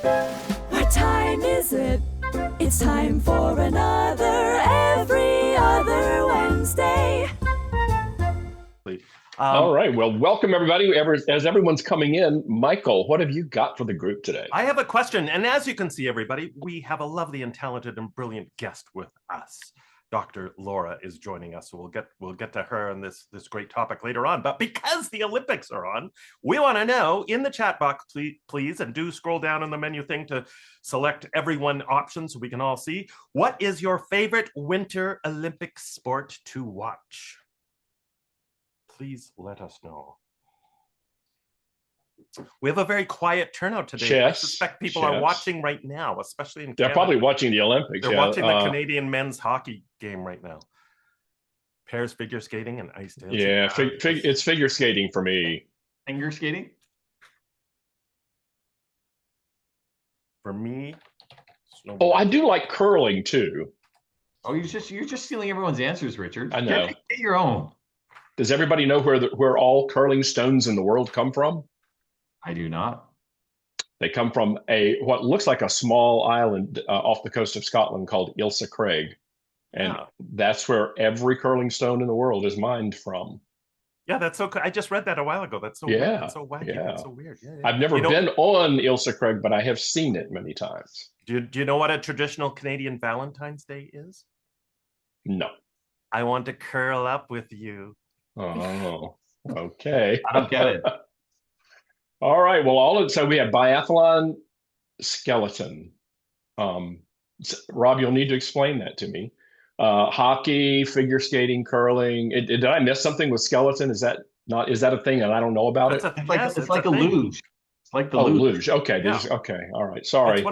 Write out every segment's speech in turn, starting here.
What time is it? It's time for another Every Other Wednesday. All right. Well, welcome everybody. As everyone's coming in, Michael, what have you got for the group today? I have a question, and as you can see, everybody, we have a lovely and talented and brilliant guest with us. Dr. Laura is joining us, so we'll get to her and this great topic later on. But because the Olympics are on, we want to know in the chat box, please, and do scroll down in the menu thing to select everyone option so we can all see. What is your favorite Winter Olympic sport to watch? Please let us know. We have a very quiet turnout today. Chess, I suspect people are watching right now, especially in Canada. They're probably watching the Olympics. They're watching the Canadian men's hockey game right now. Pairs figure skating and ice dancing. Yeah, it's figure skating for me. Finger skating? For me, snowboard. Oh, I do like curling too. Oh, you're just stealing everyone's answers, Richard. I know. Get your own. Does everybody know where all curling stones in the world come from? I do not. They come from what looks like a small island off the coast of Scotland called Ilsa Craig. And that's where every curling stone in the world is mined from. Yeah, that's so cool. I just read that a while ago. That's so weird. That's so wacky. Yeah. That's so weird. Yeah. I've never been on Ilsa Craig, but I have seen it many times. Do you know what a traditional Canadian Valentine's Day is? No. I want to curl up with you. Oh, okay. I don't get it. All right. Well, so we have biathlon, skeleton. Rob, you'll need to explain that to me. Hockey, figure skating, curling. Did I miss something with skeleton? Is that a thing and I don't know about it? It's like a luge. It's like the luge. Okay. Yeah. Okay. All right. Sorry.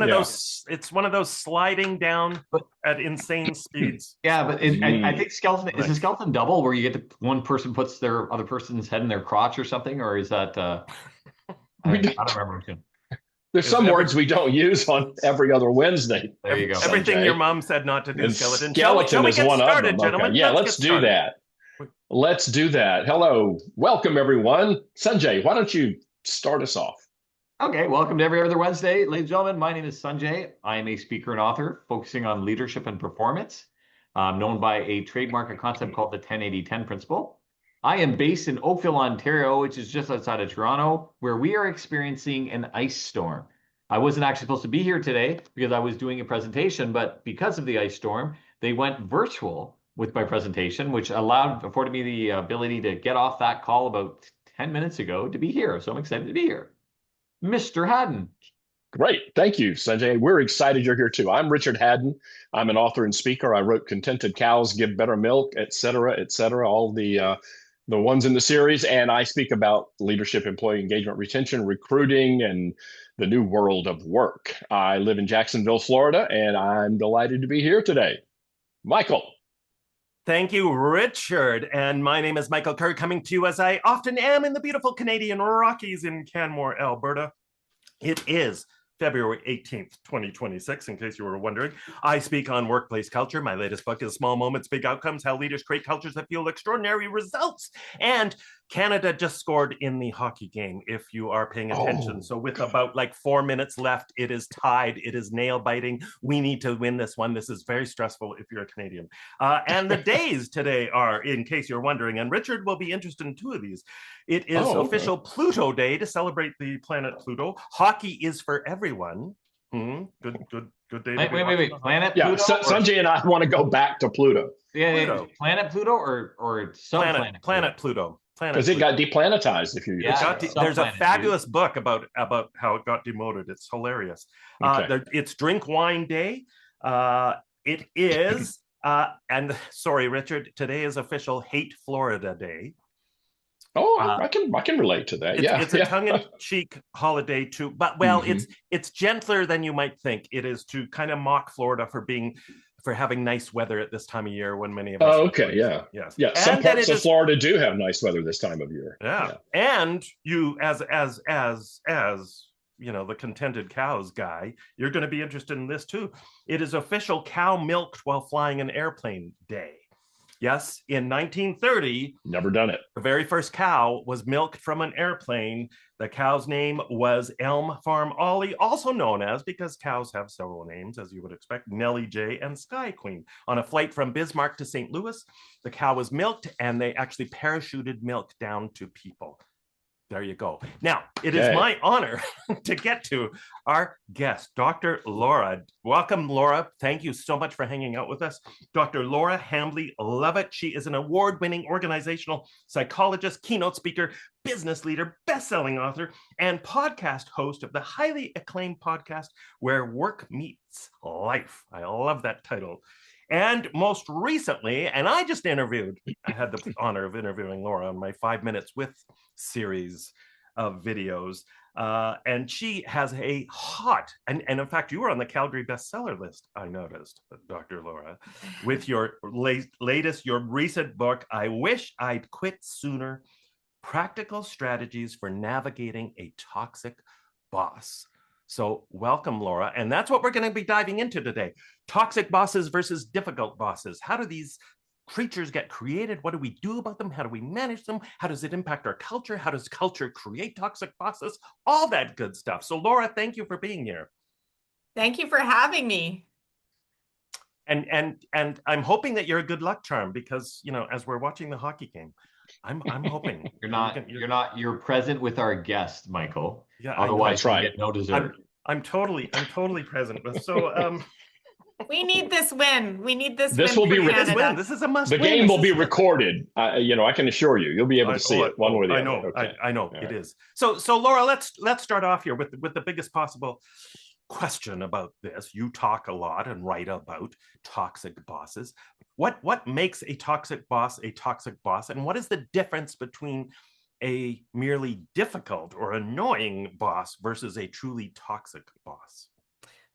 It's one of those sliding down at insane speeds. Yeah, but I think skeleton is a skeleton double where you get one person puts their other person's head in their crotch or something, or is that? I don't remember. There's some words we don't use on Every Other Wednesday. There you go. Everything your mom said not to do. Skeleton. Skeleton is one of them. Gentlemen? Okay. Yeah, let's do that. Let's do that. Hello, welcome everyone. Sanjay, why don't you start us off? Okay, welcome to Every Other Wednesday. Ladies and gentlemen, my name is Sanjay. I am a speaker and author focusing on leadership and performance, known by a trademark and concept called the 10-80-10 principle. I am based in Oakville, Ontario, which is just outside of Toronto, where we are experiencing an ice storm. I wasn't actually supposed to be here today because I was doing a presentation, but because of the ice storm, they went virtual with my presentation, which afforded me the ability to get off that call about 10 minutes ago to be here. So I'm excited to be here. Mr. Haddon. Great. Thank you, Sanjay. We're excited you're here too. I'm Richard Haddon. I'm an author and speaker. I wrote Contented Cows Give Better Milk, et cetera, all the ones in the series. And I speak about leadership, employee engagement, retention, recruiting, and the new world of work. I live in Jacksonville, Florida, and I'm delighted to be here today. Michael. Thank you, Richard. And my name is Michael Kerr, coming to you as I often am in the beautiful Canadian Rockies in Canmore, Alberta. It is February 18th, 2026, in case you were wondering. I speak on workplace culture. My latest book is Small Moments, Big Outcomes, How Leaders Create Cultures That Fuel Extraordinary Results. And Canada just scored in the hockey game, if you are paying attention. So with about 4 minutes left, it is tied. It is nail biting. We need to win this one. This is very stressful if you're a Canadian. And the days today are, in case you're wondering, and Richard will be interested in two of these. It is official Pluto Day to celebrate the planet Pluto. Hockey is for everyone. Good day. Wait. Planet Pluto? Yeah, Sanjay and I want to go back to Pluto. Yeah. Planet Pluto or subplanet? Planet Pluto. Because it got deplanetized. There's a fabulous book about how it got demoted. It's hilarious. It's Drink Wine Day. It is, and sorry, Richard, today is official Hate Florida Day. Oh, I can relate to that. It's a tongue-in-cheek holiday too, but it's gentler than you might think. It is to kind of mock Florida for having nice weather at this time of year when many of us. Oh, okay, yeah. Some parts of Florida do have nice weather this time of year. Yeah. And you, as you know, the Contented Cows guy, you're going to be interested in this too. It is official Cow Milked While Flying an Airplane Day. Yes, in 1930, Never done it. the very first cow was milked from an airplane. The cow's name was Elm Farm Ollie, also known as, because cows have several names, as you would expect, Nellie J and Sky Queen. On a flight from Bismarck to St. Louis, the cow was milked, and they actually parachuted milk down to people. There you go. Now, it is my honor to get to our guest, Dr. Laura. Welcome, Laura. Thank you so much for hanging out with us. Dr. Laura Hambley Lovett. She is an award-winning organizational psychologist, keynote speaker, business leader, best-selling author, and podcast host of the highly acclaimed podcast, Where Work Meets Life. I love that title. And most recently, and I had the honor of interviewing Laura on my 5 Minutes With series of videos. And she has a hot, and in fact, you were on the Calgary bestseller list, I noticed, Dr. Laura, with your your recent book, I Wish I'd Quit Sooner, Practical Strategies for Navigating a Toxic Boss. So welcome, Laura. And that's what we're going to be diving into today. Toxic bosses versus difficult bosses. How do these creatures get created? What do we do about them? How do we manage them? How does it impact our culture? How does culture create toxic bosses? All that good stuff. So Laura, thank you for being here. Thank you for having me. And I'm hoping that you're a good luck charm because, you know, as we're watching the hockey game, I'm hoping you're present with our guest, Michael. Yeah, otherwise you get no dessert. I'm totally present. So we need this win. We need this. This win will be This is a must. The game will be recorded. I can assure you, you'll be able to see it one way or the other. I know it is. So Laura, let's start off here with the biggest possible question about this. You talk a lot and write about toxic bosses. What makes a toxic boss, and what is the difference between a merely difficult or annoying boss versus a truly toxic boss?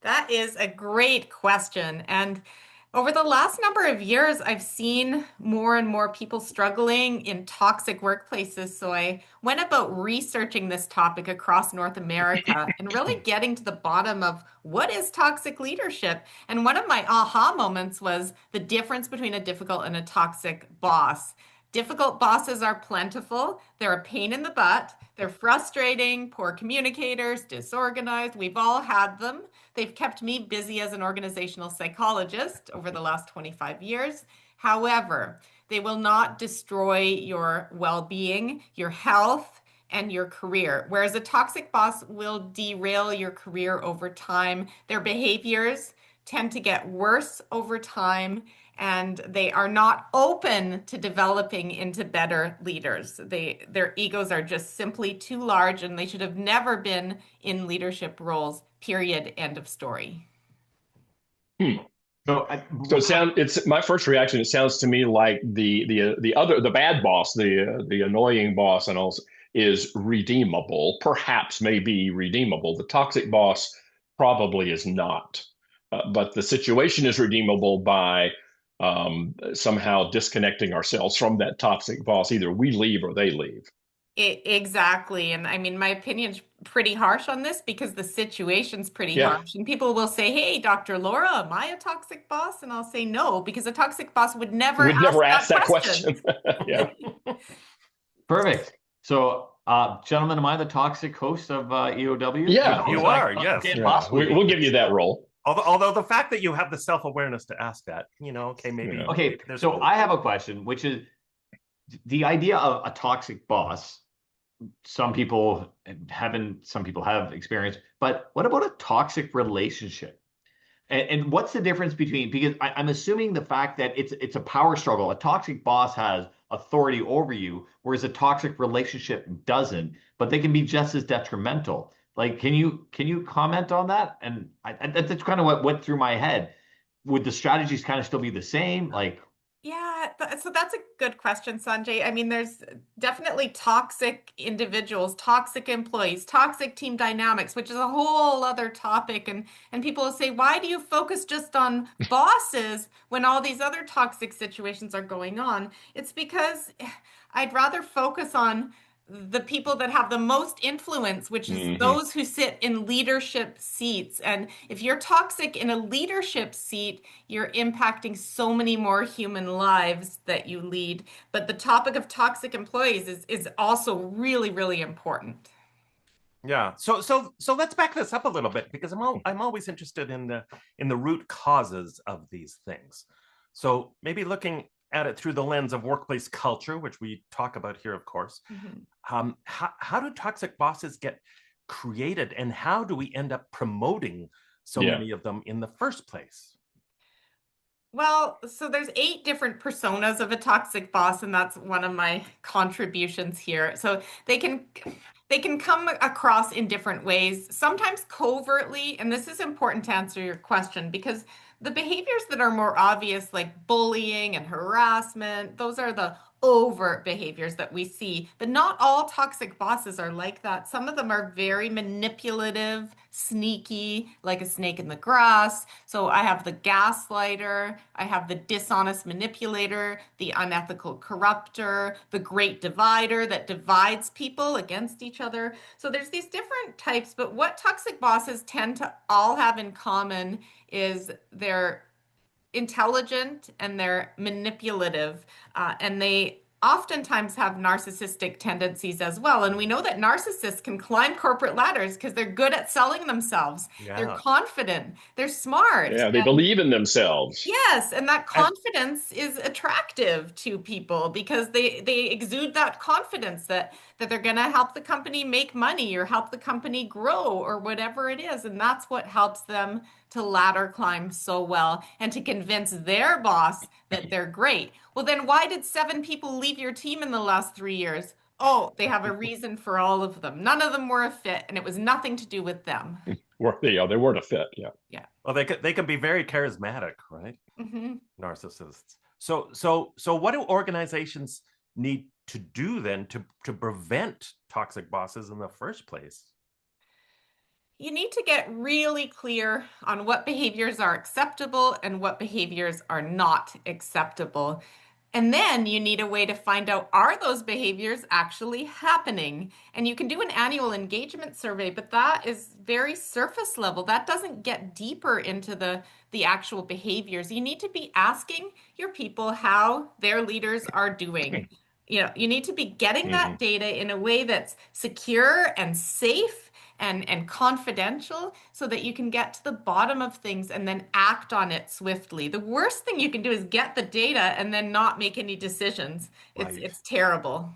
That is a great question. And over the last number of years, I've seen more and more people struggling in toxic workplaces. So I went about researching this topic across North America and really getting to the bottom of what is toxic leadership. And one of my aha moments was the difference between a difficult and a toxic boss. Difficult bosses are plentiful. They're a pain in the butt. They're frustrating, poor communicators, disorganized. We've all had them. They've kept me busy as an organizational psychologist over the last 25 years. However, they will not destroy your well-being, your health, and your career. Whereas a toxic boss will derail your career over time. Their behaviors tend to get worse over time, and they are not open to developing into better leaders. Their egos are just simply too large, and they should have never been in leadership roles, period, end of story. So it's my first reaction. It sounds to me like the bad boss, the annoying boss, and also is redeemable. Perhaps may be redeemable. The toxic boss probably is not, but the situation is redeemable by somehow disconnecting ourselves from that toxic boss. Either we leave or they leave. Exactly. And I mean, my opinion's pretty harsh on this because the situation's pretty harsh. And people will say, hey, Dr. Laura, am I a toxic boss? And I'll say no, because a toxic boss would never ask that question. Yeah. Perfect. So, gentlemen, am I the toxic host of EOW? Yeah, you are. Yes. Yeah. We'll give you that role. Although the fact that you have the self-awareness to ask that, maybe. Okay, so I have a question, which is the idea of a toxic boss. Some people haven't, some people have experience, but what about a toxic relationship? And what's the difference between, because I'm assuming the fact that it's a power struggle. A toxic boss has authority over you, whereas a toxic relationship doesn't, but they can be just as detrimental. Like, can you comment on that? And that's kind of what went through my head. Would the strategies kind of still be the same? Like, yeah, so that's a good question, Sanjay. I mean, there's definitely toxic individuals, toxic employees, toxic team dynamics, which is a whole other topic. And people will say, why do you focus just on bosses when all these other toxic situations are going on? It's because I'd rather focus on the people that have the most influence, which is those who sit in leadership seats. And if you're toxic in a leadership seat, you're impacting so many more human lives that you lead. But the topic of toxic employees is also really, really important. Yeah. So let's back this up a little bit, because I'm always interested in the root causes of these things. So maybe looking at it through the lens of workplace culture, which we talk about here, of course. How do toxic bosses get created, and how do we end up promoting so many of them in the first place? Well, so there's 8 different personas of a toxic boss, and that's one of my contributions here. So they can come across in different ways, sometimes covertly, and this is important to answer your question, because the behaviors that are more obvious, like bullying and harassment, those are the overt behaviors that we see. But not all toxic bosses are like that. Some of them are very manipulative, sneaky, like a snake in the grass. So I have the gaslighter, I have the dishonest manipulator, the unethical corrupter, the great divider that divides people against each other. So there's these different types, but what toxic bosses tend to all have in common is they're intelligent and they're manipulative, and they oftentimes have narcissistic tendencies as well. And we know that narcissists can climb corporate ladders because they're good at selling themselves. They're confident, they're smart. Yeah, they believe in themselves. Yes, and that confidence is attractive to people because they exude that confidence that they're going to help the company make money or help the company grow or whatever it is. And that's what helps them to ladder climb so well and to convince their boss that they're great. Well, then why did 7 people leave your team in the last 3 years? Oh, they have a reason for all of them. None of them were a fit, and it was nothing to do with them. They weren't a fit. Yeah. Well, they can be very charismatic, right? Narcissists. So what do organizations need to do then to prevent toxic bosses in the first place? You need to get really clear on what behaviors are acceptable and what behaviors are not acceptable. And then you need a way to find out, are those behaviors actually happening? And you can do an annual engagement survey, but that is very surface level. That doesn't get deeper into the actual behaviors. You need to be asking your people how their leaders are doing. You need to be getting that data in a way that's secure and safe and confidential so that you can get to the bottom of things and then act on it swiftly. The worst thing you can do is get the data and then not make any decisions. It's terrible.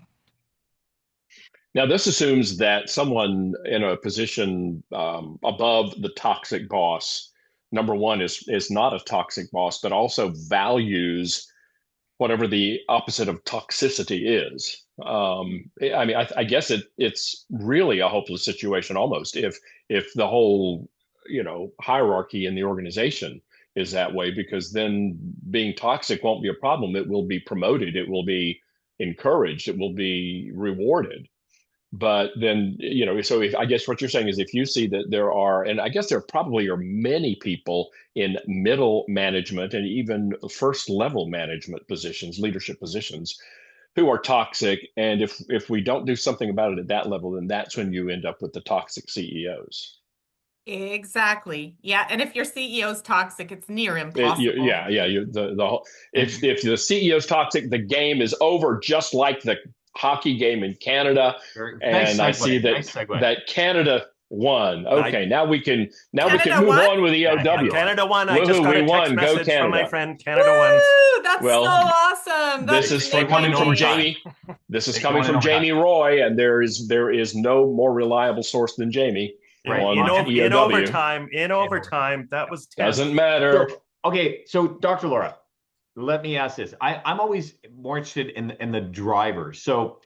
Now, this assumes that someone in a position above the toxic boss, number one, is not a toxic boss, but also values whatever the opposite of toxicity is. I guess it's really a hopeless situation almost if the whole hierarchy in the organization is that way, because then being toxic won't be a problem. It will be promoted, it will be encouraged, it will be rewarded. But then, so I guess what you're saying is if you see that there are, and I guess there probably are many people in middle management and even first level management positions, leadership positions, who are toxic. And if we don't do something about it at that level, then that's when you end up with the toxic CEOs. Exactly. Yeah. And if your CEO is toxic, it's near impossible. If the CEO is toxic, the game is over, just like the hockey game in Canada. And I see that Canada won. Okay, now we can move on with EOW. Canada won. I just got a text message from my friend. Canada won. That's so awesome. This is coming from Jamie. This is coming from Jamie Roy, and there is no more reliable source than Jamie. Right. In overtime, that was 10. Doesn't matter. So Dr. Laura, let me ask this. I'm always more interested in the drivers. So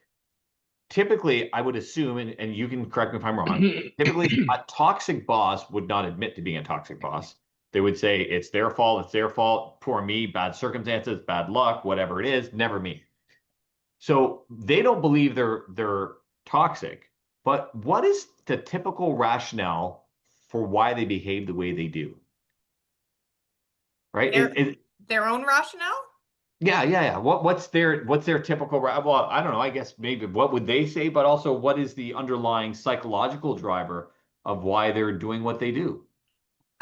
typically, I would assume, and you can correct me if I'm wrong, typically a toxic boss would not admit to being a toxic boss. They would say, it's their fault, poor me, bad circumstances, bad luck, whatever it is, never me. So they don't believe they're toxic. But what is the typical rationale for why they behave the way they do? Right? Their own rationale? Yeah. What's their typical, well, I don't know, I guess maybe what would they say, but also what is the underlying psychological driver of why they're doing what they do?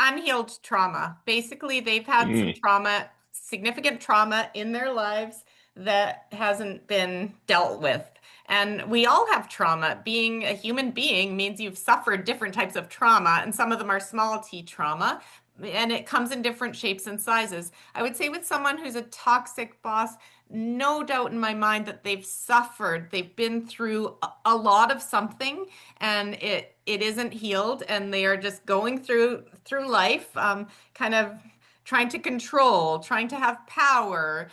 Unhealed trauma. Basically, they've had some trauma, significant trauma in their lives that hasn't been dealt with. And we all have trauma. Being a human being means you've suffered different types of trauma, and some of them are small t trauma, and it comes in different shapes and sizes. I would say with someone who's a toxic boss, no doubt in my mind that they've suffered. They've been through a lot of something, and it isn't healed, and they are just going through life, kind of trying to control, trying to have power,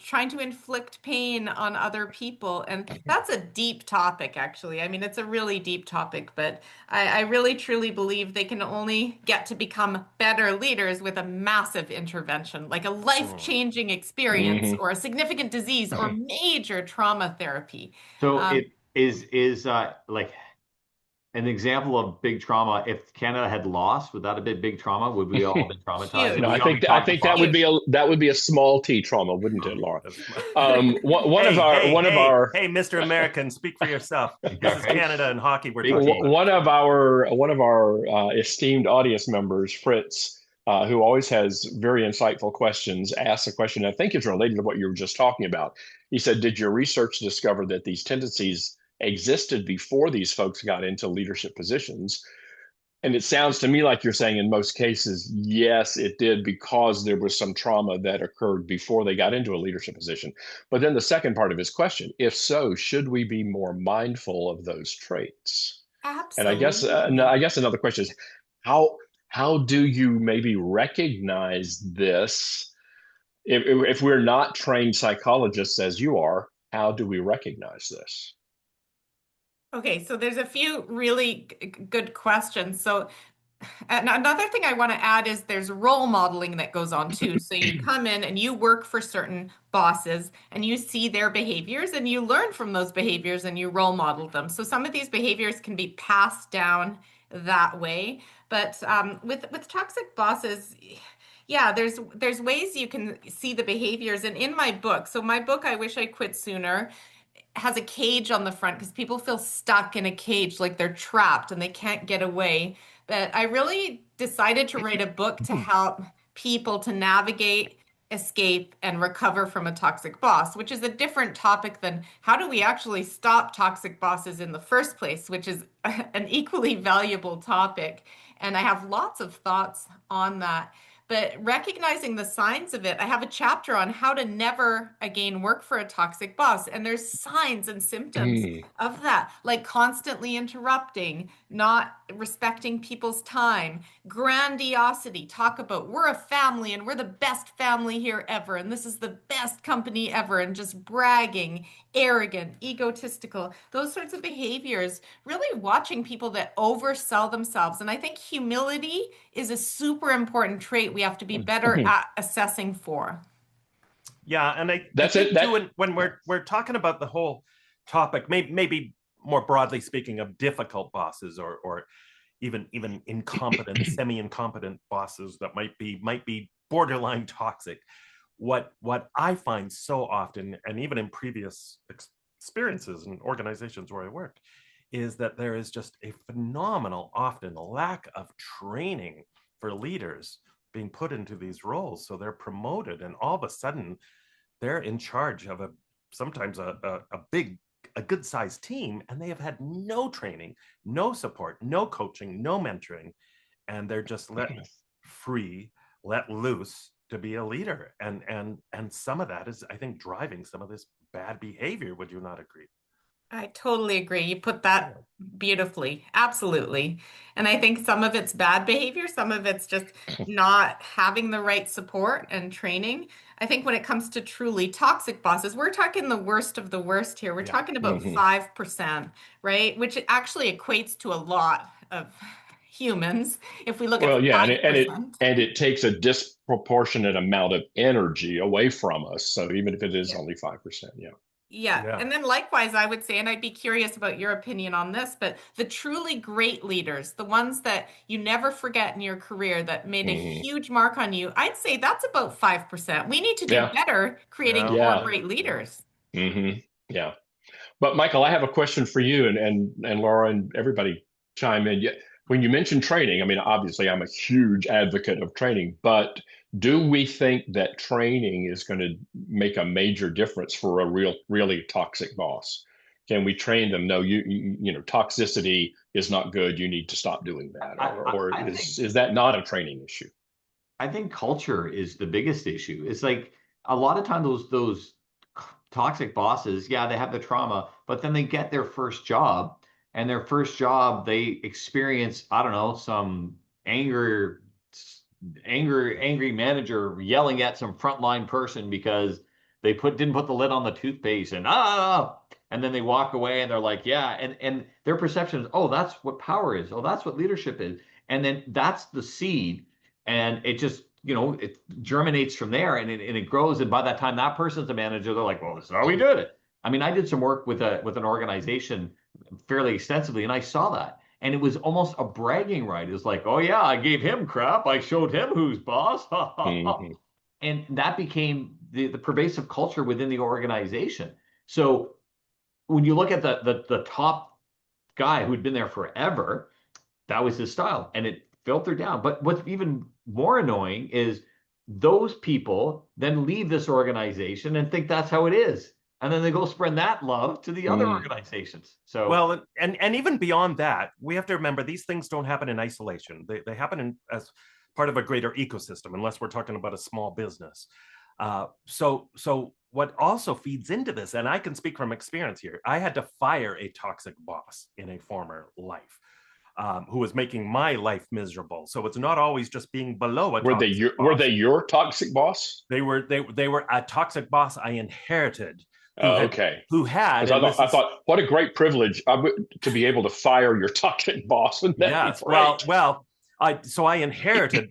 trying to inflict pain on other people. And that's a deep topic, actually. I mean, it's a really deep topic, but I really truly believe they can only get to become better leaders with a massive intervention, like a life-changing experience or a significant disease or major trauma therapy. So Um, it is like an example of big trauma. If Canada had lost, would that have been big trauma? Would we all been traumatized? Huge. Would No, we all be I toxic think that would bosses? be a small T trauma, wouldn't it, Laura? One of Hey, our hey, one of hey, our hey, Mr. American, speak for yourself. This is Okay. Canada and hockey we're Big talking T. about. one of our esteemed audience members, Fritz, who always has very insightful questions, asked a question I think is related to what you were just talking about. He said, "Did your research discover that these tendencies existed before these folks got into leadership positions?" And it sounds to me like you're saying in most cases, yes, it did because there was some trauma that occurred before they got into a leadership position. But then the second part of his question, if so, should we be more mindful of those traits? And Absolutely. I guess another question is how how do you maybe recognize this if we're not trained psychologists as you are? How do we recognize this? Okay, so there's a few really good questions. So and another thing I want to add is there's role modeling that goes on too. So you come in and you work for certain bosses and you see their behaviors and you learn from those behaviors and you role model them. So some of these behaviors can be passed down that way. But with toxic bosses, yeah, there's ways you can see the behaviors. And in my book, so my book, I Wish I Quit Sooner, has a cage on the front because people feel stuck in a cage, like they're trapped and they can't get away. But I really decided to write a book to help people to navigate, escape, and recover from a toxic boss, which is a different topic than how do we actually stop toxic bosses in the first place, which is an equally valuable topic. And I have lots of thoughts on that. But recognizing the signs of it, I have a chapter on how to never again work for a toxic boss. And there's signs and symptoms of that, like constantly interrupting, not respecting people's time, grandiosity. Talk about we're a family and we're the best family here ever, and this is the best company ever, and just bragging, arrogant, egotistical, those sorts of behaviors, really watching people that oversell themselves. And I think humility is a super important trait we have to be better at assessing for. Yeah, and I That's it. think too, when we're talking about the whole topic, maybe more broadly speaking of difficult bosses or even incompetent, semi-incompetent bosses that might be borderline toxic. What I find so often, and even in previous experiences and organizations where I worked, is that there is just a phenomenal, often lack of training for leaders being put into these roles. So they're promoted, and all of a sudden, they're in charge of sometimes a good sized team, and they have had no training, no support, no coaching, no mentoring, and they're just let free, let loose to be a leader. And some of that is, I think, driving some of this bad behavior. Would you not agree? I totally agree. You put that beautifully. Absolutely. And I think some of it's bad behavior, some of it's just not having the right support and training. I think when it comes to truly toxic bosses, we're talking the worst of the worst here. We're Yeah. talking about 5%, right? Which actually equates to a lot of humans. If we look at Well, yeah, 5%. and it takes a disproportionate amount of energy away from us. So even if it is Yeah. only 5%, yeah. Yeah. Yeah. And then likewise, I would say, and I'd be curious about your opinion on this, but the truly great leaders, the ones that you never forget in your career that made a Mhm. huge mark on you, I'd say that's about 5%. We need to do Yeah. better creating Yeah. more Yeah. great leaders. Yeah. But Michael, I have a question for you, and Laura and everybody chime in. When you mention training, I mean, obviously, I'm a huge advocate of training, but do we think that training is going to make a major difference for a really toxic boss? Can we train them? No, toxicity is not good. You need to stop doing that, or I think is that not a training issue? I think culture is the biggest issue. It's like a lot of time those toxic bosses, yeah, they have the trauma, but then they get their first job, and their first job they experience, I don't know, some anger, angry manager yelling at some frontline person because they didn't put the lid on the toothpaste and then they walk away and they're like, yeah, and their perception is, oh, that's what power is. Oh, that's what leadership is. And then that's the seed, and it just it germinates from there, and it grows. And by that time that person's a manager, they're like, well, this is how we did it. I mean, I did some work with an organization fairly extensively, and I saw that, and it was almost a bragging right. It was like, oh yeah, I gave him crap, I showed him who's boss. Hmm. And that became the pervasive culture within the organization. So when you look at the top guy who'd been there forever, that was his style, and it filtered down. But what's even more annoying is those people then leave this organization and think that's how it is, and then they go spread that love to the other organizations. So Well, and even beyond that, we have to remember these things don't happen in isolation. They happen as part of a greater ecosystem, unless we're talking about a small business. So what also feeds into this, and I can speak from experience here, I had to fire a toxic boss in a former life. Who was making my life miserable. So it's not always just being below a toxic boss. Were they your toxic boss? They were a toxic boss I inherited. Okay. Who had? Because I thought, what a great privilege to be able to fire your toxic boss. And Yes. Well. I inherited,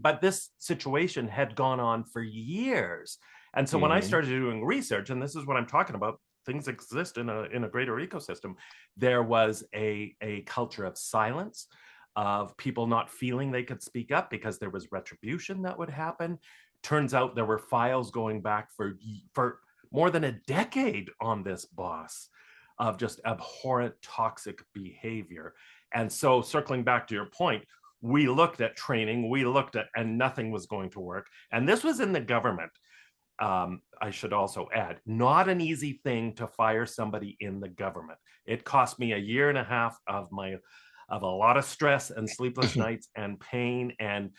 but this situation had gone on for years, and so when I started doing research, and this is what I'm talking about, things exist in a greater ecosystem. There was a culture of silence, of people not feeling they could speak up because there was retribution that would happen. Turns out there were files going back for more than a decade on this boss of just abhorrent, toxic behavior. And so, circling back to your point, we looked at training, and nothing was going to work. And this was in the government. I should also add, not an easy thing to fire somebody in the government. It cost me a year and a half of a lot of stress and sleepless nights and pain and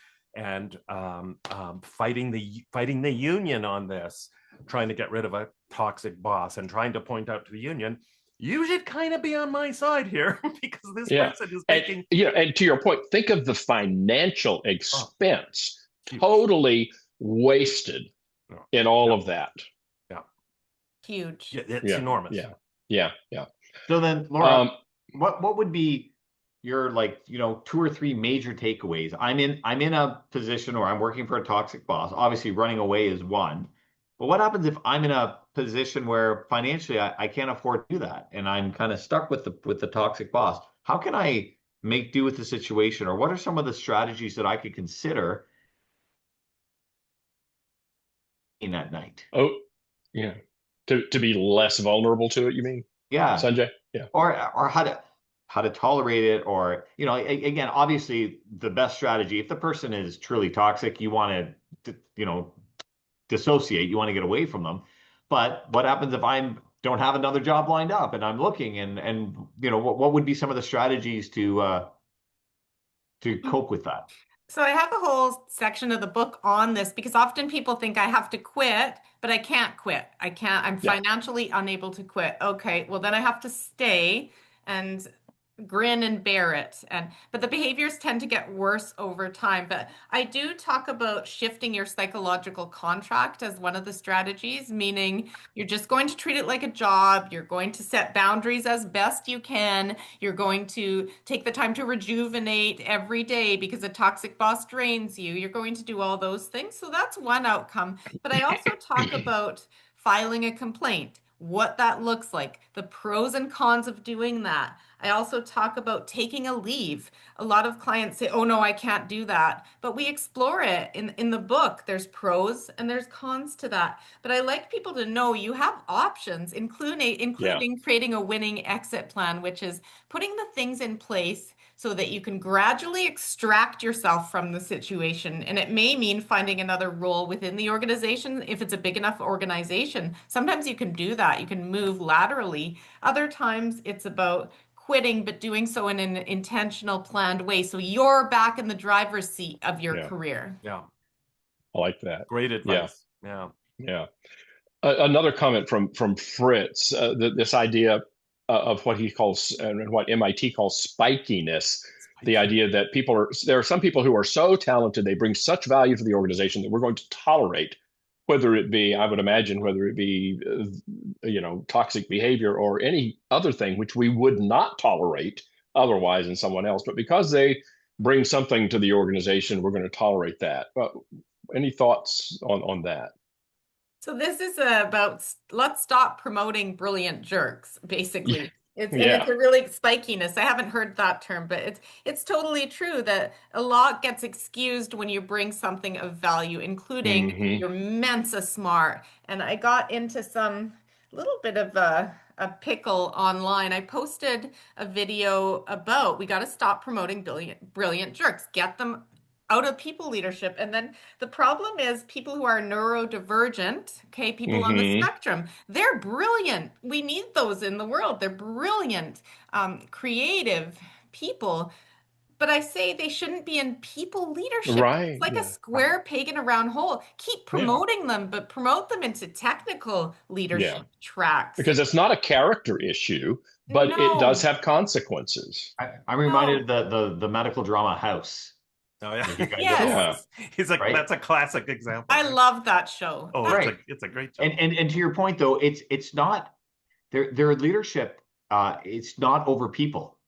fighting the union on this, trying to get rid of a toxic boss and trying to point out to the union, you should kind of be on my side here because this person is making. And to your point, think of the financial expense totally wasted in all of that. Yeah. Huge. Yeah, it's enormous. Yeah. So then, Laura, what would be your 2 or 3 major takeaways? I'm in a position where I'm working for a toxic boss. Obviously, running away is one. But what happens if I'm in a position where financially I can't afford to do that, and I'm kind of stuck with the toxic boss? How can I make do with the situation, or what are some of the strategies that I could consider in that night? Oh, yeah. To be less vulnerable to it, you mean? Yeah. Sanjay? Yeah. Or how to tolerate it, or again, obviously the best strategy, if the person is truly toxic, you want to dissociate, you want to get away from them. But what happens if I don't have another job lined up and I'm looking, and what would be some of the strategies to cope with that? So I have a whole section of the book on this because often people think I have to quit, but I can't quit. I'm financially unable to quit. Okay, well then I have to stay and grin and bear it. But the behaviors tend to get worse over time. But I do talk about shifting your psychological contract as one of the strategies, meaning you're just going to treat it like a job. You're going to set boundaries as best you can. You're going to take the time to rejuvenate every day because a toxic boss drains you. You're going to do all those things. So that's one outcome. But I also talk about filing a complaint. what that looks like, the pros and cons of doing that. I also talk about taking a leave. A lot of clients say, oh no, I can't do that. But we explore it in the book. There's pros and there's cons to that. But I like people to know you have options, including creating a winning exit plan, which is putting the things in place so that you can gradually extract yourself from the situation. And it may mean finding another role within the organization if it's a big enough organization. Sometimes you can do that. You can move laterally. Other times it's about quitting, but doing so in an intentional, planned way. So you're back in the driver's seat of your career. Yeah. I like that. Great advice. Yeah. Another comment from Fritz, this idea of what he calls and what MIT calls spikiness. The idea that there are some people who are so talented, they bring such value to the organization that we're going to tolerate, whether it be, I would imagine, whether it be, toxic behavior or any other thing which we would not tolerate otherwise in someone else. But because they bring something to the organization, we're going to tolerate that. Any thoughts on that? So this is about let's stop promoting brilliant jerks, basically. And it's a really spikiness. I haven't heard that term, but it's totally true that a lot gets excused when you bring something of value, including your Mensa smart. And I got into some little bit of a pickle online. I posted a video about we got to stop promoting brilliant jerks, get them out of people leadership. And then the problem is people who are neurodivergent, people on the spectrum, they're brilliant. We need those in the world. They're brilliant, creative people. But I say they shouldn't be in people leadership. Right. It's like a square peg in a round hole. Keep promoting them, but promote them into technical leadership tracks. Because it's not a character issue, but it does have consequences. I'm reminded of the medical drama House. Oh yeah. Yes. He's like, that's a classic example. I love that show. Oh, right. It's a great show. And to your point though, it's not their leadership. It's not over people.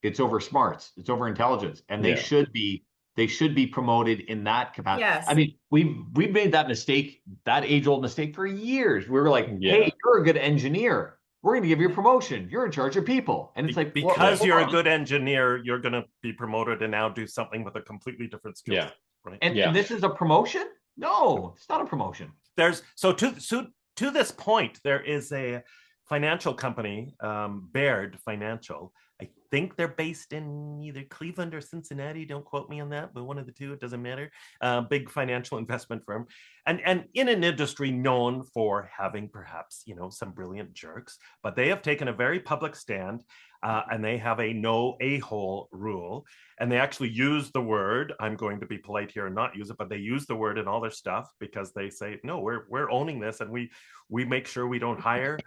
It's over smarts. It's over intelligence, and they should be promoted in that capacity. Yes. I mean, we've made that mistake, that age-old mistake for years. We were like, hey, you're a good engineer. We're going to give you a promotion. You're in charge of people. And it's like, because you're a good engineer, you're going to be promoted and now do something with a completely different skill. Yeah. Right. And this is a promotion? No, it's not a promotion. To this point, there is a financial company, Baird Financial. I think they're based in either Cleveland or Cincinnati. Don't quote me on that, but one of the two, it doesn't matter. Big financial investment firm. And in an industry known for having perhaps, some brilliant jerks, but they have taken a very public stand and they have a no a-hole rule. And they actually use the word, I'm going to be polite here and not use it, but they use the word in all their stuff because they say, no, we're owning this. And we make sure we don't hire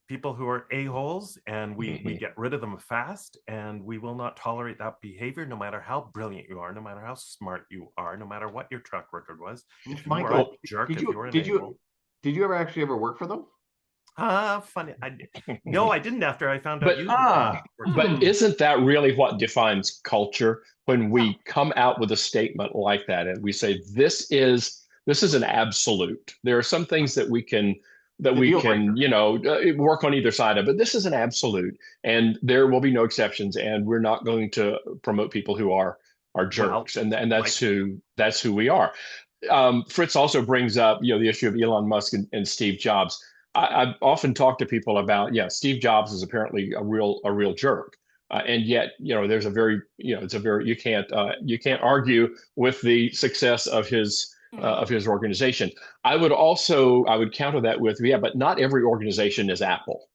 people who are a-holes, and we get rid of them fast, and we will not tolerate that behavior no matter how brilliant you are, no matter how smart you are, no matter what your track record was. Michael, did you ever work for them? Funny. No, I didn't after I found out But isn't that really what defines culture? When we come out with a statement like that and we say, this is an absolute. There are some things that we can work on either side of, but this is an absolute, and there will be no exceptions, and we're not going to promote people who are jerks, and that's who we are. Fritz also brings up the issue of Elon Musk and Steve Jobs. I've often talked to people about Steve Jobs is apparently a real jerk, and yet there's a very you can't argue with the success of his organization. I would counter that with, but not every organization is Apple.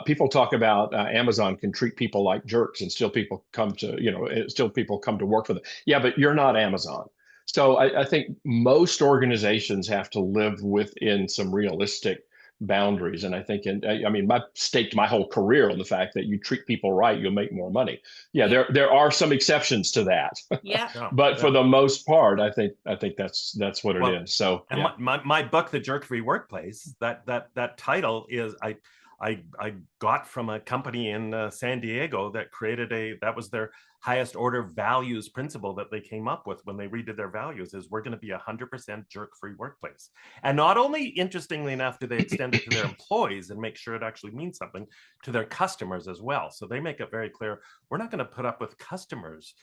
People talk about Amazon can treat people like jerks and still people come to work for them. Yeah, but you're not Amazon. So I think most organizations have to live within some realistic boundaries. And I think, I staked my whole career on the fact that you treat people right, you'll make more money. Yeah, there are some exceptions to that. Yeah. But for the most part, I think that's what it is. So and my book, The Jerk-Free Workplace, that title is I got from a company in San Diego that created that was their highest order values principle that they came up with when they redid their values, is we're going to be 100% jerk-free workplace. And not only, interestingly enough, do they extend it to their employees and make sure it actually means something, to their customers as well. So they make it very clear, we're not going to put up with customers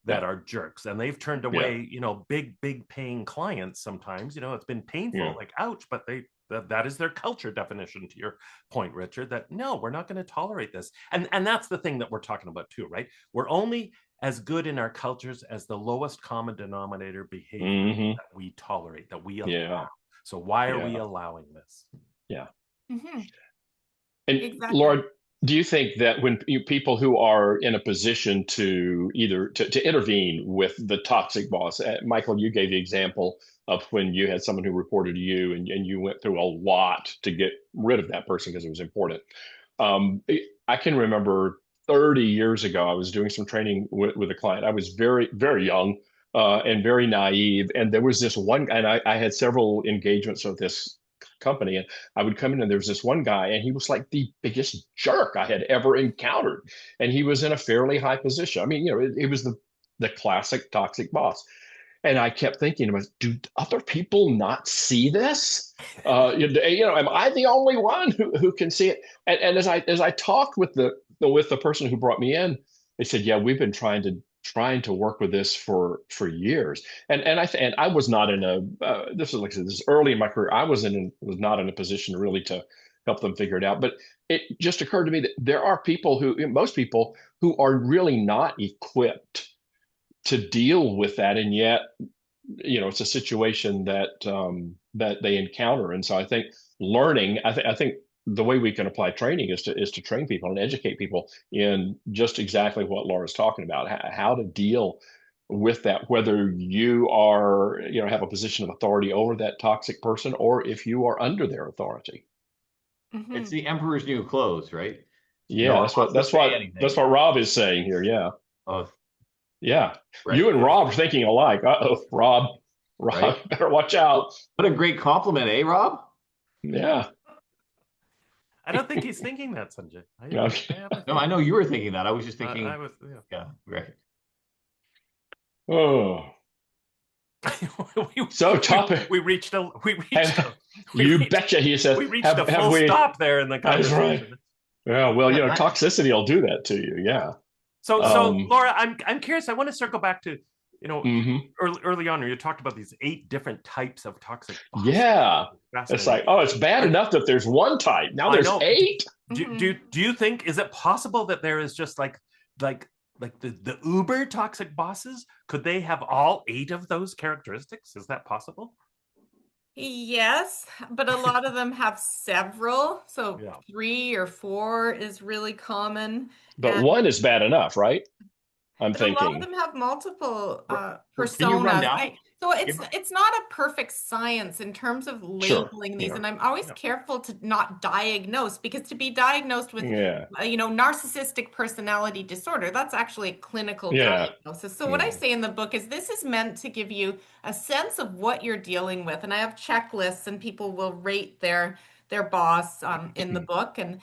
that are jerks, and they've turned away, big paying clients sometimes. It's been painful, like ouch, but that is their culture definition, to your point, Richard, that no, we're not going to tolerate this. And that's the thing that we're talking about too, right? We're only as good in our cultures as the lowest common denominator behavior that we tolerate, that we allow. So why are we allowing this? Yeah. And exactly. Laura, do you think that when people who are in a position to either to intervene with the toxic boss, Michael, you gave the example of when you had someone who reported to you and you went through a lot to get rid of that person because it was important. I can remember 30 years ago, I was doing some training with a client. I was very, very young and very naive. And there was this one, and I had several engagements with this company, and I would come in and there was this one guy, and he was like the biggest jerk I had ever encountered, and he was in a fairly high position. I mean, it was the classic toxic boss, and I kept thinking about, do other people not see this? Am I the only one who can see it? And as I talked with the person who brought me in, they said, yeah, we've been trying to work with this for years. And I was not in this is, like I said, this is early in my career. I was not in a position really to help them figure it out. But it just occurred to me that there are most people who are really not equipped to deal with that. And yet, it's a situation that they encounter. And so I think learning, I think the way we can apply training is to train people and educate people in just exactly what Laura's talking about, how to deal with that, whether you are, have a position of authority over that toxic person, or if you are under their authority. It's the emperor's new clothes, right? Yeah, that's what Rob is saying here. Yeah. Oh, yeah. Right. You and Rob are thinking alike. Uh-oh, Rob, right? Better watch out. What a great compliment, eh, Rob? Yeah. I don't think he's thinking that, Sanjay. No, I know you were thinking that. I was just thinking. Yeah, right. Oh. We reached a. You betcha, he says. We reached a full stop there in the conversation. That's right. Yeah, well, toxicity will do that to you. Yeah. So Laura, I'm curious. I want to circle back to, early on, you talked about these 8 different types of toxic bosses. Yeah. It's like, it's bad enough that there's one type. Now there's 8. Do you think, is it possible that there is just like the uber toxic bosses? Could they have all 8 of those characteristics? Is that possible? Yes, but a lot of them have several. So 3 or 4 is really common. But one is bad enough, right? I'm thinking. A lot of them have multiple personas. So it's not a perfect science in terms of labeling these, and I'm always careful to not diagnose, because to be diagnosed with narcissistic personality disorder, that's actually a clinical diagnosis. So what I say in the book is this is meant to give you a sense of what you're dealing with, and I have checklists, and people will rate their boss in the book, and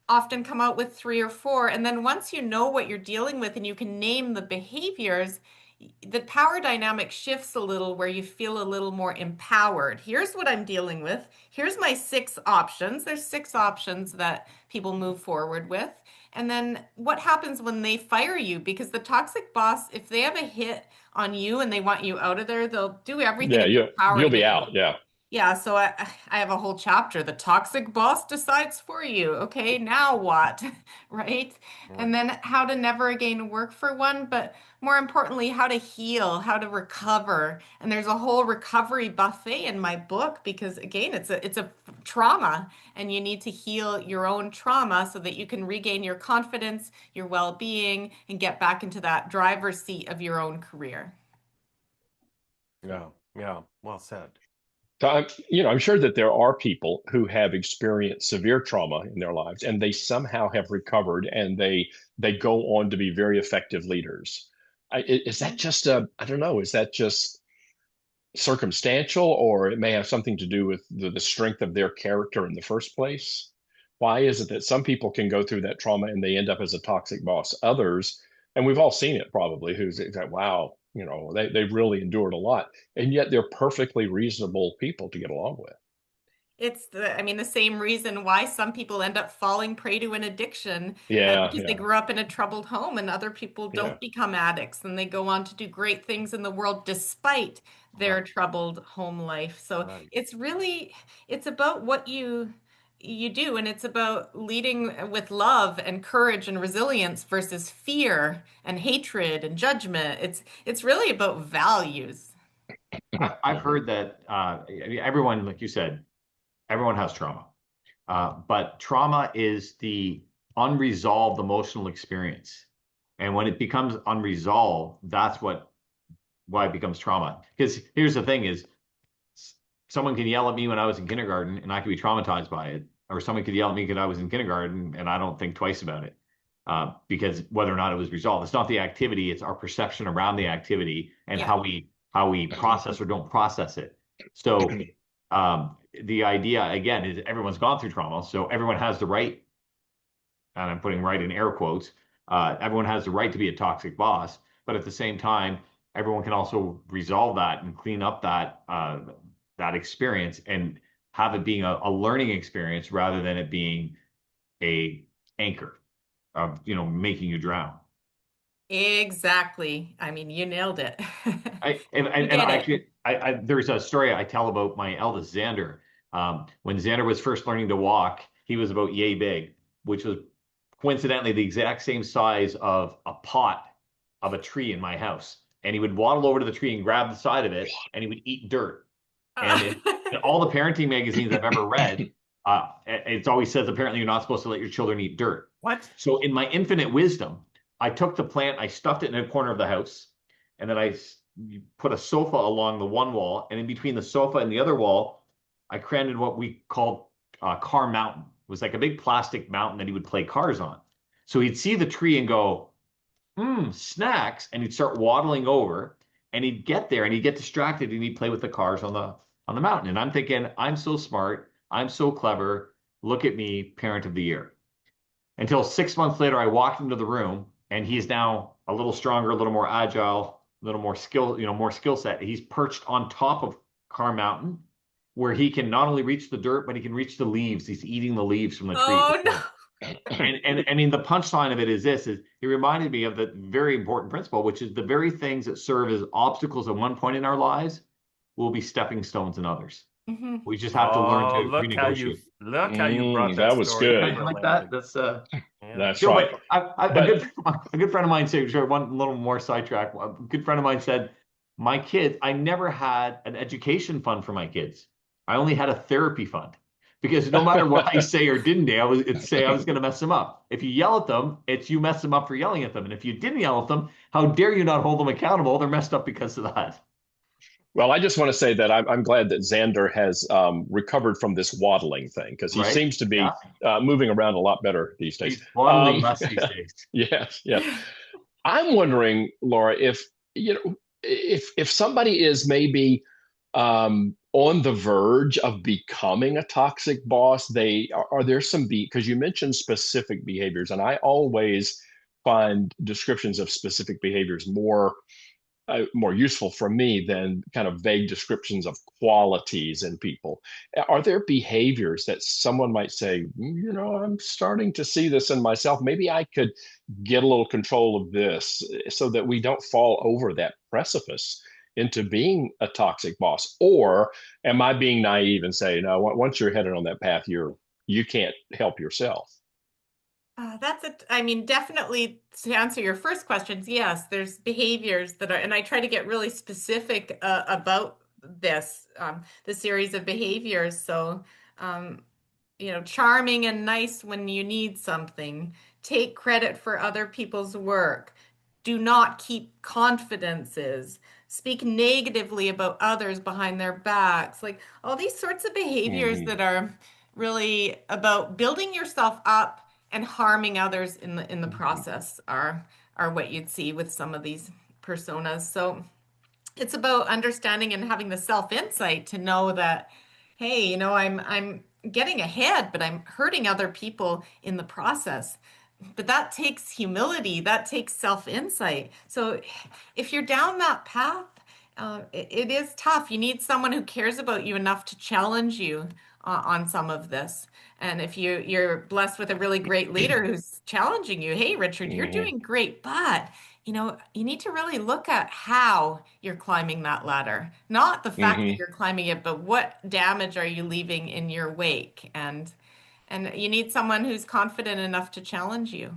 often come out with 3 or 4, and then once you know what you're dealing with and you can name the behaviors, the power dynamic shifts a little, where you feel a little more empowered. Here's what I'm dealing with. Here's my 6 options. There's 6 options that people move forward with. And then what happens when they fire you? Because the toxic boss, if they have a hit on you and they want you out of there, they'll do everything. Yeah, you'll be out. Yeah. Yeah, so I have a whole chapter. The toxic boss decides for you. Okay, now what? Right? And then how to never again work for one, but more importantly, how to heal, how to recover. And there's a whole recovery buffet in my book, because again, it's a trauma, and you need to heal your own trauma so that you can regain your confidence, your well-being, and get back into that driver's seat of your own career. Yeah, well said. So I'm sure that there are people who have experienced severe trauma in their lives, and they somehow have recovered, and they go on to be very effective leaders. Is that just I don't know, is that just circumstantial, or it may have something to do with the strength of their character in the first place? why is it that some people can go through that trauma and they end up as a toxic boss? Others, and we've all seen it probably, who's like, wow, they've really endured a lot. And yet they're perfectly reasonable people to get along with. It's the same reason why some people end up falling prey to an addiction, Yeah, because they yeah, grew up in a troubled home, and other people yeah. don't become addicts and they go on to do great things in the world despite their Right. troubled home life. So Right. it's about what you do, and it's about leading with love and courage and resilience versus fear and hatred and judgment. It's really about values. I've heard that I mean, everyone, like you said, everyone has trauma. But trauma is the unresolved emotional experience. And when it becomes unresolved, that's why it becomes trauma. Because here's the thing is someone can yell at me when I was in kindergarten and I could be traumatized by it. Or someone could yell at me because I was in kindergarten and I don't think twice about it. Because whether or not it was resolved. It's not the activity, it's our perception around the activity and Yeah. how we process or don't process it. So the idea again is everyone's gone through trauma, so everyone has the right, and I'm putting right in air quotes, everyone has the right to be a toxic boss, but at the same time, everyone can also resolve that and clean up that experience and have it being a learning experience rather than it being a anchor of making you drown. Exactly. You nailed it. I and, You and, and did I it. actually there's a story I tell about my eldest Xander. When Xander was first learning to walk, he was about yay big, which was coincidentally the exact same size of a pot of a tree in my house. And he would waddle over to the tree and grab the side of it, and he would eat dirt. And in all the parenting magazines I've ever read, it's always says apparently you're not supposed to let your children eat dirt. What? So in my infinite wisdom, I took the plant, I stuffed it in a corner of the house, and then I put a sofa along the one wall, and in between the sofa and the other wall, I created what we called car mountain. It was like a big plastic mountain that he would play cars on. So he'd see the tree and go, snacks, and he'd start waddling over, and he'd get there and he'd get distracted and he'd play with the cars on the mountain. And I'm thinking, I'm so smart, I'm so clever. Look at me, parent of the year. Until 6 months later, I walked into the room and he's now a little stronger, a little more agile, a little more more skill set. He's perched on top of Car Mountain, where he can not only reach the dirt, but he can reach the leaves. He's eating the leaves from the tree. Oh no. And I mean, the punchline of it is this: is he reminded me of the very important principle, which is the very things that serve as obstacles at one point in our lives will be stepping stones in others. Mhm. We just have to learn to renegotiate. Look how you brought that that was story good. into I like landing. that. That's Yeah. That's you know, right. but a good friend of mine said, sure, one little more sidetrack. A good friend of mine said, my kids, I never had an education fund for my kids. I only had a therapy fund because no matter what I say or didn't say, I was going to mess them up. If you yell at them, it's you mess them up for yelling at them. And if you didn't yell at them, how dare you not hold them accountable? They're messed up because of that. Well, I just want to say that I'm glad that Xander has recovered from this waddling thing because he Right? seems to be Yeah. moving around a lot better these days. He's waddling less these days. Yes, yeah. I'm wondering, Laura, if if somebody is maybe on the verge of becoming a toxic boss, are there some because you mentioned specific behaviors, and I always find descriptions of specific behaviors more useful for me than kind of vague descriptions of qualities in people. Are there behaviors that someone might say, I'm starting to see this in myself. Maybe I could get a little control of this so that we don't fall over that precipice into being a toxic boss? Or am I being naive and say, no, once you're headed on that path, you can't help yourself? Definitely to answer your first questions, yes, there's behaviors that are, and I try to get really specific about this, the series of behaviors. So, charming and nice when you need something, take credit for other people's work, do not keep confidences, speak negatively about others behind their backs, like all these sorts of behaviors Mhm. that are really about building yourself up and harming others in the process are what you'd see with some of these personas. So it's about understanding and having the self-insight to know that, hey, I'm getting ahead, but I'm hurting other people in the process. But that takes humility, that takes self-insight. So if you're down that path, it is tough. You need someone who cares about you enough to challenge you on some of this. And if you're blessed with a really great leader who's challenging you, hey, Richard, you're doing great, but you need to really look at how you're climbing that ladder, not the fact that you're climbing it, but what damage are you leaving in your wake? And you need someone who's confident enough to challenge you.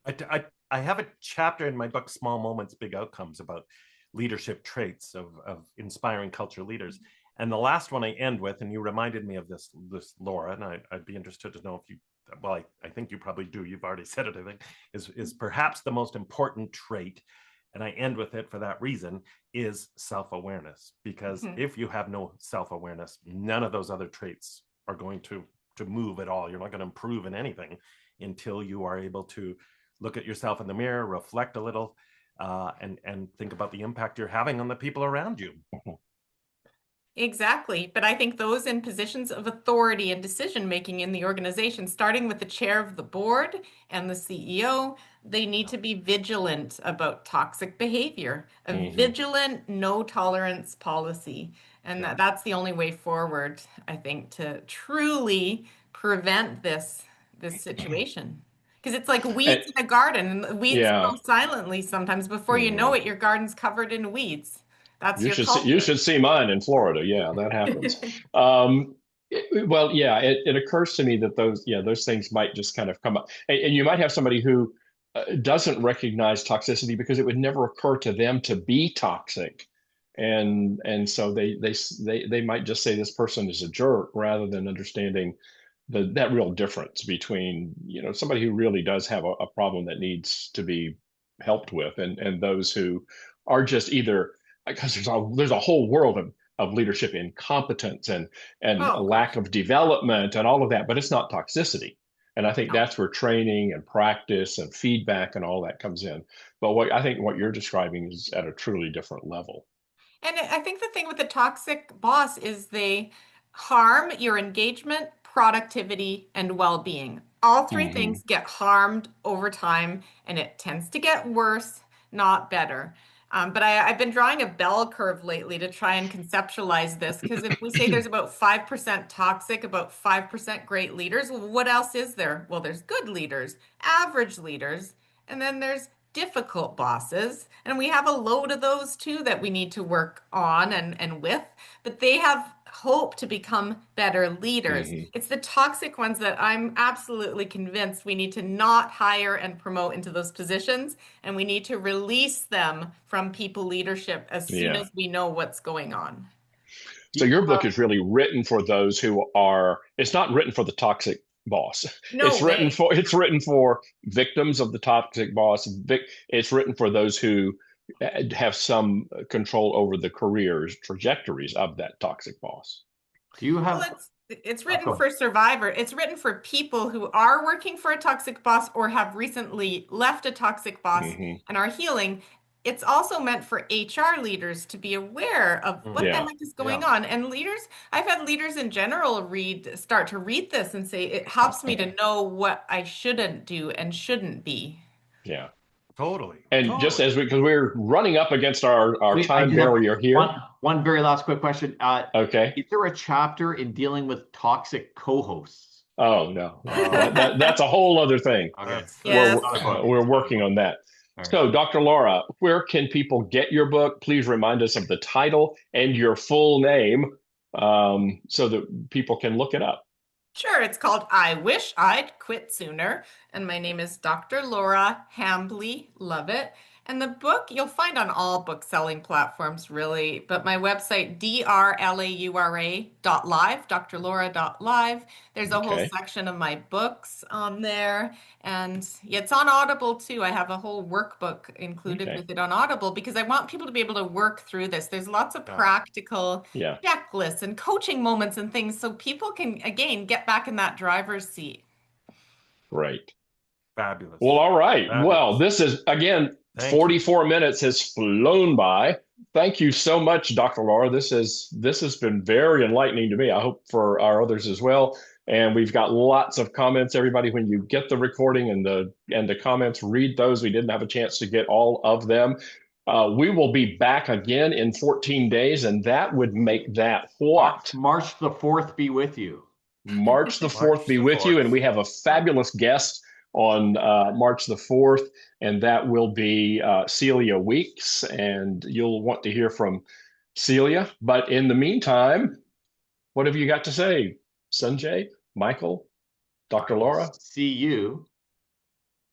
I have a chapter in my book, Small Moments, Big Outcomes, about leadership traits of inspiring culture leaders. And the last one I end with, and you reminded me of this Laura, and I'd be interested to know if you, well, I think you probably do, you've already said it, I think, is perhaps the most important trait, and I end with it for that reason, is self-awareness. Because if you have no self-awareness, none of those other traits are going to move at all. You're not going to improve in anything until you are able to look at yourself in the mirror, reflect a little, and think about the impact you're having on the people around you. Exactly. But I think those in positions of authority and decision making in the organization, starting with the chair of the board and the CEO, they need to be vigilant about toxic behavior, a vigilant, no tolerance policy. And that's the only way forward, I think, to truly prevent this situation. Because it's like weeds in a garden, and weeds grow silently sometimes. Before you know it, your garden's covered in weeds. That's your culture. You should see mine in Florida. Yeah, that happens. Well, yeah, it occurs to me that those things might just kind of come up, and you might have somebody who doesn't recognize toxicity because it would never occur to them to be toxic, and so they might just say this person is a jerk rather than understanding that real difference between somebody who really does have a problem that needs to be helped with, and those who are just either, because there's a whole world of leadership incompetence and lack of development and all of that, but it's not toxicity. And I think that's where training and practice and feedback and all that comes in. But I think what you're describing is at a truly different level. And I think the thing with the toxic boss is they harm your engagement, productivity, and well-being. All three things get harmed over time, and it tends to get worse, not better. But I've been drawing a bell curve lately to try and conceptualize this, because if we say there's about 5% toxic, about 5% great leaders, well, what else is there? Well, there's good leaders, average leaders, and then there's difficult bosses. And we have a load of those too that we need to work on and with, but they have hope to become better leaders. It's the toxic ones that I'm absolutely convinced we need to not hire and promote into those positions, and we need to release them from people leadership as soon as we know what's going on. So your book is really written for those who it's not written for the toxic boss. No it's written for victims of the toxic boss. It's written for those who have some control over the careers trajectories of that toxic boss. Do you have? Well, it's written for survivor. It's written for people who are working for a toxic boss or have recently left a toxic boss and are healing. It's also meant for HR leaders to be aware of what the heck is going on. And leaders, I've had leaders in general start to read this and say, it helps me to know what I shouldn't do and shouldn't be. Yeah. Totally. And just because we're running up against our time barrier here. One very last quick question. Okay. Is there a chapter in dealing with toxic co-hosts? Oh, no. That's a whole other thing. Okay. Yes. We're working on that. So, Dr. Laura, where can people get your book? Please remind us of the title and your full name so that people can look it up. Sure. It's called I Wish I'd Quit Sooner. And my name is Dr. Laura Hambley Lovett. And the book you'll find on all book selling platforms, really. But my website, drlaura.live, drlaura.live. There's a whole section of my books on there. And it's on Audible, too. I have a whole workbook included with it on Audible because I want people to be able to work through this. There's lots of practical checklists and coaching moments and things so people can, again, get back in that driver's seat. Great. Fabulous. Well, all right. Fabulous. Well, this is, again, Thank you. 44 minutes has flown by. Thank you so much, Dr. Laura. This has been very enlightening to me. I hope for our others as well. And we've got lots of comments. Everybody, when you get the recording and the comments, read those. We didn't have a chance to get all of them. We will be back again in 14 days, and that would make that what? March the 4th be with you. March the 4th be with you. And we have a fabulous guest on March the 4th, and that will be Celia Weeks, and you'll want to hear from Celia. But in the meantime, what have you got to say, Sanjay, Michael, Dr. Laura? See you.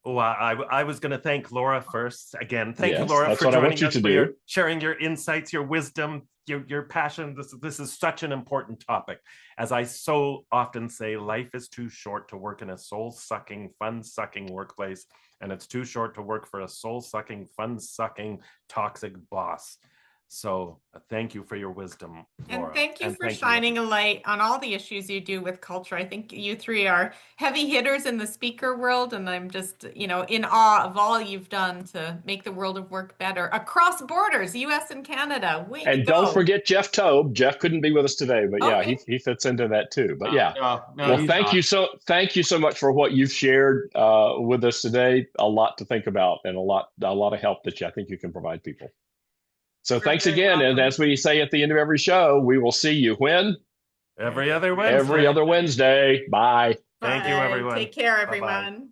Oh, I was going to thank Laura first. Again, thank you, Yes, Laura, that's for what I joining want you us, to for do. sharing your insights, your wisdom, your passion. This is such an important topic. As I so often say, life is too short to work in a soul-sucking, fun-sucking workplace, and it's too short to work for a soul-sucking, fun-sucking, toxic boss. So thank you for your wisdom, Laura. And thank you for shining a light on all the issues you do with culture. I think you three are heavy hitters in the speaker world, and I'm just, in awe of all you've done to make the world of work better across borders, US and Canada. Way to And go. don't forget Jeff Tobe. Jeff couldn't be with us today, but yeah, Okay. he fits into that too. But yeah, No, well, thank you so much for what you've shared with us today. A lot to think about, and a lot of help that I think you can provide people. So thanks again. And as we say at the end of every show, we will see you when? Every other Wednesday. Every other Wednesday. Bye. Thank you, everyone. Take care, Bye-bye. everyone.